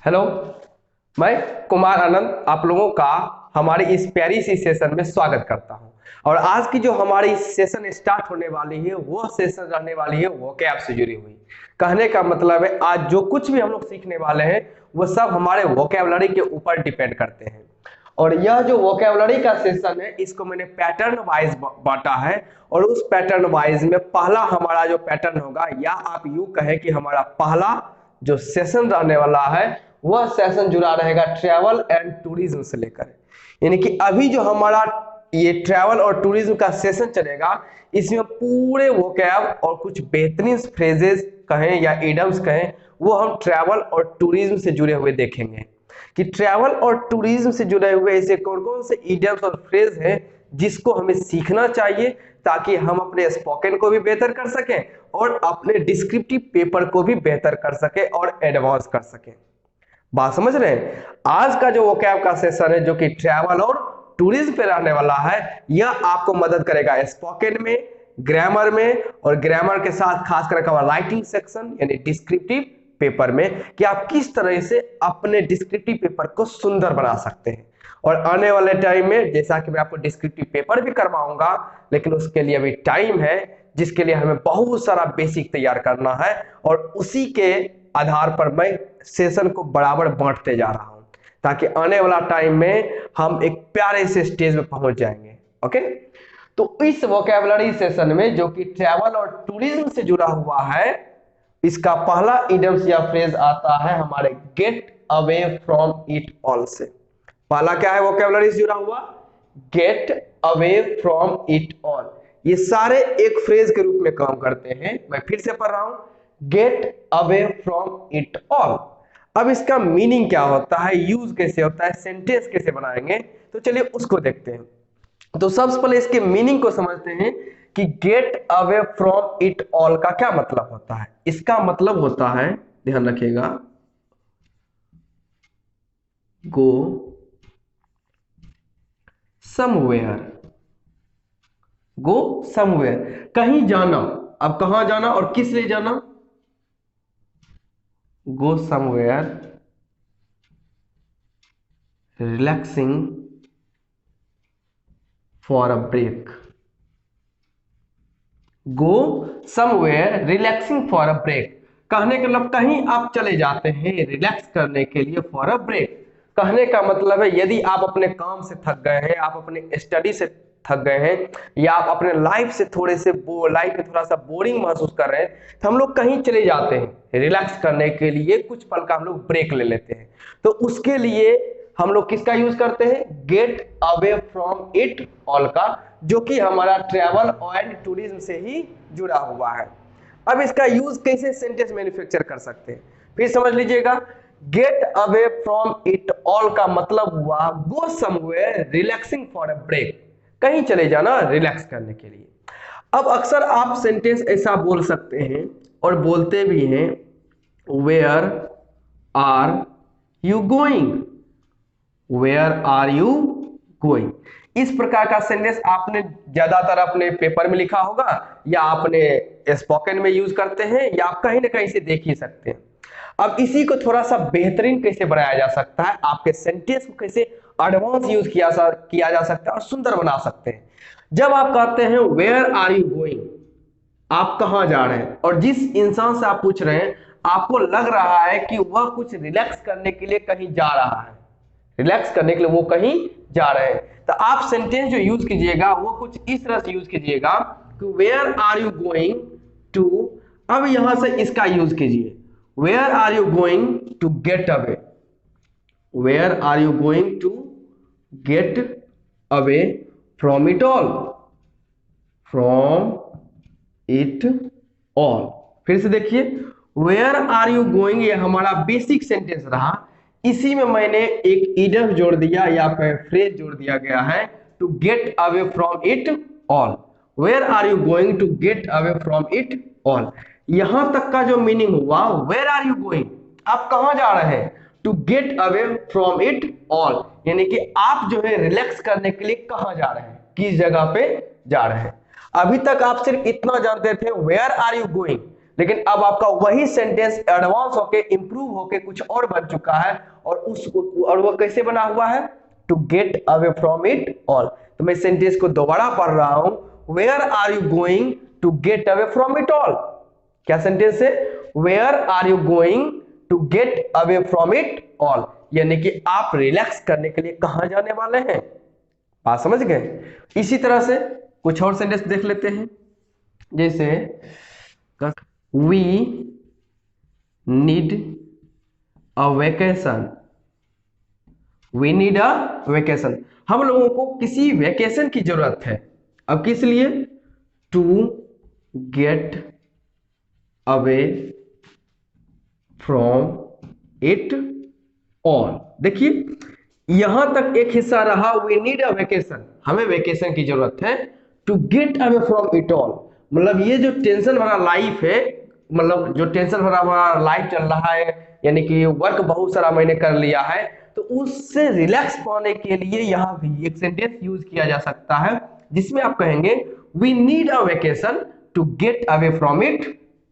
Hello, मैं कुमार आनंद आप लोगों का हमारी इस प्यारी सी सेशन में स्वागत करता हूं। और आज की जो हमारी सेशन स्टार्ट होने वाली है वो सेशन रहने वाली है वोकैब से जुड़ी हुई। कहने का मतलब है आज जो कुछ भी हम लोग सीखने वाले हैं वो सब हमारे वोकैबुलरी के ऊपर डिपेंड करते हैं। और यह जो वोकैबुलरी का सेशन है इसको मैंने पैटर्न वाइज बांटा है। और उस पैटर्न वाइज में पहला हमारा जो पैटर्न होगा या आप यूं कहें कि हमारा पहला जो सेशन रहने वाला है वह सेशन जुड़ा रहेगा ट्रैवल एंड टूरिज्म से लेकर। यानी कि अभी जो हमारा ये ट्रैवल और टूरिज्म का सेशन चलेगा इसमें पूरे वोकैब और कुछ बेहतरीन फ्रेजेस कहें या इडियम्स कहें वो हम ट्रैवल और टूरिज्म से जुड़े हुए देखेंगे कि ट्रैवल और टूरिज्म से जुड़े हुए ऐसे कौन कौन से इडियम्स और फ्रेज हैं जिसको हमें सीखना चाहिए ताकि हम अपने स्पोकन को भी बेहतर कर सकें और अपने डिस्क्रिप्टिव पेपर को भी बेहतर कर सकें और एडवांस कर सकें। बात समझ रहे हैं? आज का जो वोकैब का सेशन है जो कि ट्रैवल और टूरिज्म पे रहने वाला है यह आपको मदद करेगा स्पोकन में, ग्रामर में और ग्रामर के साथ खास करके राइटिंग सेक्शन यानी डिस्क्रिप्टिव पेपर में कि आप किस तरह से अपने डिस्क्रिप्टिव पेपर को सुंदर बना सकते हैं। और आने वाले टाइम में जैसा कि मैं आपको डिस्क्रिप्टिव पेपर भी करवाऊंगा लेकिन उसके लिए अभी टाइम है जिसके लिए हमें बहुत सारा बेसिक तैयार करना है और उसी के आधार पर मैं सेशन को बराबर बांटते जा रहा हूं ताकि आने वाला टाइम में हम एक प्यारे से स्टेज में पहुंच जाएंगे। ओके, तो इस वोकैबुलरी सेशन में जो कि ट्रैवल और टूरिज्म से जुड़ा हुआ है इसका पहला इडियम्स या फ्रेज आता है हमारे gate away from it all से। पहला क्या है वोकैबुलरी से जुड़ा हुआ? Gate away from it all. ये सारे एक फ्रेज के रूप में काम करते हैं। मैं फिर से पढ़ रहा हूं, gate away from it all. अब इसका मीनिंग क्या होता है, यूज कैसे होता है, सेंटेंस कैसे बनाएंगे, तो चलिए उसको देखते हैं। तो सबसे पहले इसके मीनिंग को समझते हैं कि gate away from it all का क्या मतलब होता है। इसका मतलब होता है, ध्यान रखिएगा, गो समवेयर। गो समवेयर, कहीं जाना। अब कहां जाना और किस लिए जाना? Go somewhere relaxing for a break. Go somewhere relaxing for a break, कहने का मतलब कहीं आप चले जाते हैं रिलैक्स करने के लिए फॉर अ ब्रेक। कहने का मतलब है यदि आप अपने काम से थक गए हैं, आप अपने स्टडी से थक गए हैं या आप अपने लाइफ से थोड़े से लाइफ में थोड़ा सा बोरिंग महसूस कर रहे हैं तो हम लोग कहीं चले जाते हैं रिलैक्स करने के लिए, कुछ पल का हम लोग ब्रेक ले लेते हैं। तो उसके लिए हम लोग किसका यूज करते हैं? Gate away from it all का, जो कि हमारा ट्रैवल एंड टूरिज्म से ही जुड़ा हुआ है। अब इसका यूज कैसे सेंटेंस मैन्युफैक्चर कर सकते हैं फिर समझ लीजिएगा। Get away from it all का मतलब हुआ go somewhere relaxing for a break, कहीं चले जाना रिलैक्स करने के लिए। अब अक्सर आप सेंटेंस ऐसा बोल सकते हैं और बोलते भी हैं, where are you going, where are you going. इस प्रकार का सेंटेंस आपने ज्यादातर अपने पेपर में लिखा होगा या आपने स्पोकन में यूज करते हैं या आप कहीं ना कहीं से देख ही सकते हैं। अब इसी को थोड़ा सा बेहतरीन कैसे बनाया जा सकता है, आपके सेंटेंस को कैसे एडवांस यूज किया जा सकता है और सुंदर बना सकते हैं। जब आप कहते हैं वेयर आर यू गोइंग, आप कहां जा रहे हैं, और जिस इंसान से आप पूछ रहे हैं आपको लग रहा है कि वह कुछ रिलैक्स करने के लिए कहीं जा रहा है, रिलैक्स करने के लिए वो कहीं जा रहे हैं, तो आप सेंटेंस जो यूज कीजिएगा वो कुछ इस तरह से यूज कीजिएगा कि where are you going to. अब यहां से इसका यूज कीजिए, where are you going to get away, where are you going to get away from it all, from it all. फिर से देखिए, वेयर आर यू गोइंग ये हमारा बेसिक सेंटेंस रहा, इसी में मैंने एक इडियम जोड़ दिया या फिर फ्रेज जोड़ दिया गया है, to get away from it all. Where are you going to get away from it all, यहां तक का जो मीनिंग हुआ वेयर आर यू गोइंग, आप कहां जा रहे हैं, to get away from it all, यानी कि आप जो है रिलैक्स करने के लिए कहां जा रहे हैं, किस जगह पे जा रहे हैं। अभी तक आप सिर्फ इतना जानते थे वेयर आर यू गोइंग, लेकिन अब आपका वही सेंटेंस एडवांस होके इंप्रूव होके कुछ और बन चुका है, और वो कैसे बना हुआ है, to get away from it all. तो मैं सेंटेंस को दोबारा पढ़ रहा हूं, where are you going to get away from it all. क्या सेंटेंस है, where are you going to get away from it all, यानी कि आप रिलैक्स करने के लिए कहां जाने वाले हैं। बात समझ गए। इसी तरह से कुछ और सेंटेंस देख लेते हैं, जैसे we need a vacation, we need a vacation, हम लोगों को किसी वेकेशन की जरूरत है। अब किस लिए, to get away from it all. देखिए यहां तक एक हिस्सा रहा, वी नीड अ वेकेशन, हमें वेकेशन की जरूरत है। To get away from it all, मतलब ये जो टेंशन भरा लाइफ है, मतलब जो टेंशन भरा लाइफ चल रहा है, यानी कि वर्क बहुत सारा मैंने कर लिया है, तो उससे रिलैक्स पाने के लिए यहां भी एक सेंटेंस यूज किया जा सकता है, जिसमें आप कहेंगे we need a vacation to get away from it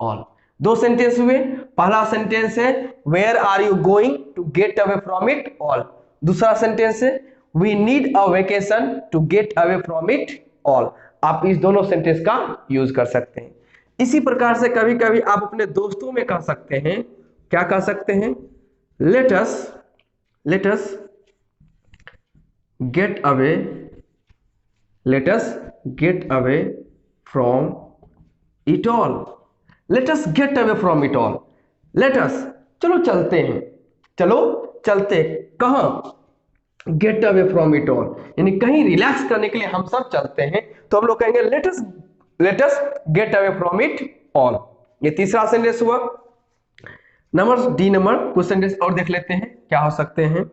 all. दो सेंटेंस हुए, पहला सेंटेंस है where are you going to get away from it all, दूसरा सेंटेंस है we need a vacation to get away from it all. आप इस दोनों sentence का यूज कर सकते हैं। इसी प्रकार से कभी कभी आप अपने दोस्तों में कह सकते हैं, क्या कह सकते हैं, late us get away, late us get away from it all, late us get away from it all, let us, चलो चलते हैं, चलो चलते, कहां, gate away from it all, यानी कहीं रिलैक्स करने के लिए हम सब चलते हैं, तो हम लोग कहेंगे late us get away from it all. ये तीसरा सेंटेंस हुआ। नंबर डी नंबर कुछ सेंटेंस और देख लेते हैं, क्या हो सकते हैं,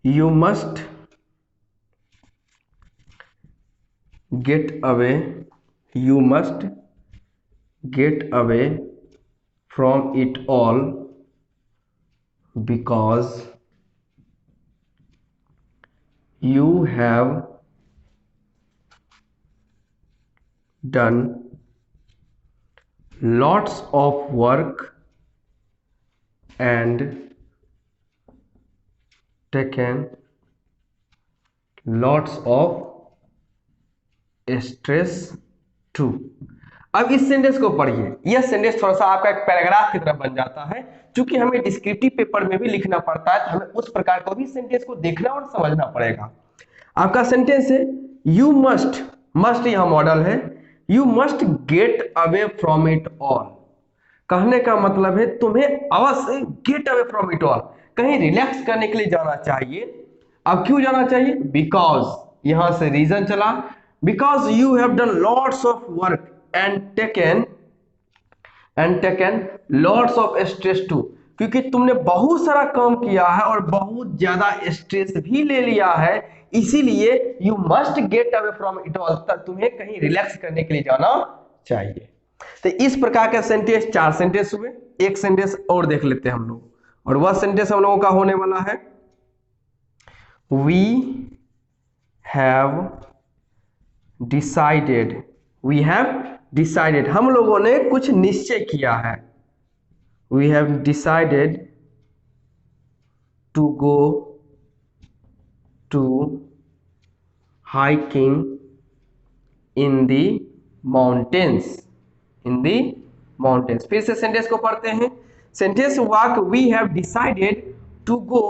you must get away, you must get away from it all because you have done lots of work and taken lots of stress too। अब इस सेंटेंस को पढ़िए, यह सेंटेंस थोड़ा सा आपका एक पैराग्राफ की तरह बन जाता है, क्योंकि हमें डिस्क्रिप्टिव पेपर में भी लिखना पड़ता है, तो हमें उस प्रकार को भी सेंटेंस को देखना और समझना पड़ेगा। आपका सेंटेंस है यू मस्ट, मस्ट यह मॉडल है, you must get away from it all. कहने का मतलब है तुम्हें अवश्य gate away from it all, कहीं रिलैक्स करने के लिए जाना चाहिए। अब क्यों जाना चाहिए, बिकॉज, यहां से रीजन चला, because you have done lots of work and taken lots of stress too, क्योंकि तुमने बहुत सारा काम किया है और बहुत ज्यादा स्ट्रेस भी ले लिया है, इसीलिए you must get away from it all, तुम्हें कहीं रिलैक्स करने के लिए जाना चाहिए। तो इस प्रकार के सेंटेंस, चार सेंटेंस हुए। एक सेंटेंस और देख लेते हैं हम लोग, और वह सेंटेंस हम लोगों का होने वाला है we have decided, we have decided, हम लोगों ने कुछ निश्चय किया है, we have decided to go to hiking in the mountains, in the mountains। फिर से सेंटेंस को पढ़ते हैं, sentence walk we have decided to go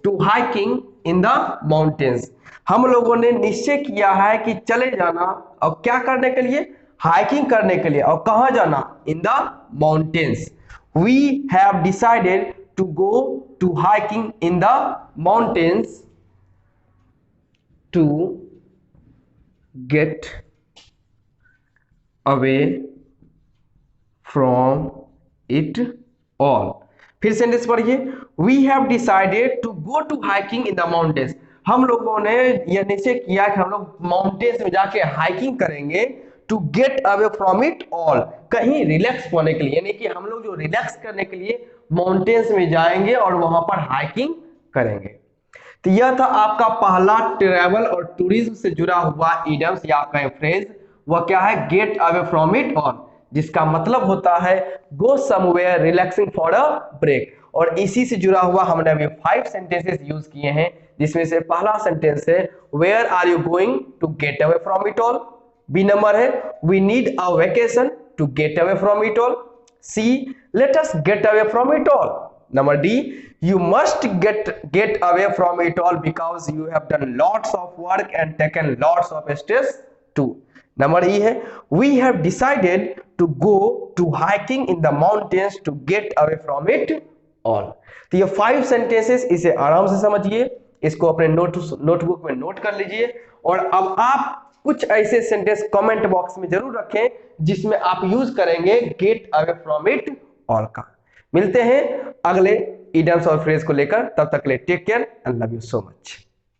to hiking in the mountains, हम लोगों ने निश्चय किया है कि चले जाना, और क्या करने के लिए, हाइकिंग करने के लिए, और कहां जाना, in the mountains. We have decided to go to hiking in the mountains to get away from it all. फिर सेंटेंस पढ़िए, we have decided to go to hiking in the mountains, हम लोगों ने यह निश्चय किया कि हम लोग माउंटेन्स में जाके हाइकिंग करेंगे, to get away from it all, कहीं रिलैक्स होने के लिए, यानी कि हम लोग जो रिलैक्स करने के लिए माउंटेन्स में जाएंगे और वहां पर हाइकिंग करेंगे। तो यह था आपका पहला ट्रैवल और टूरिज्म से जुड़ा हुआ इडियम्स या आपका फ्रेज, वह क्या है, get away from it all, जिसका मतलब होता है go somewhere relaxing for a break. और इसी से जुड़ा हुआ हमने अभी 5 सेंटेंसेस यूज किए हैं, जिसमें से पहला सेंटेंस है where are you going to get away from it all. B number है we need a vacation to get away from it all. C let us get away from it all. Number D you must get away from it all because you have done lots of work and taken lots of stress too. Number ई है we have decided to go to hiking in the mountains to get away from it all. तो ये 5 sentences, इसे आराम से समझिए, इसको अपने notebook में नोट कर लीजिए। और अब आप कुछ ऐसे सेंटेंस कमेंट बॉक्स में जरूर रखें जिसमें आप यूज करेंगे gate away from it all का। मिलते हैं अगले इडियम्स और फ्रेज को लेकर, तब तक के लिए take care and love you so much.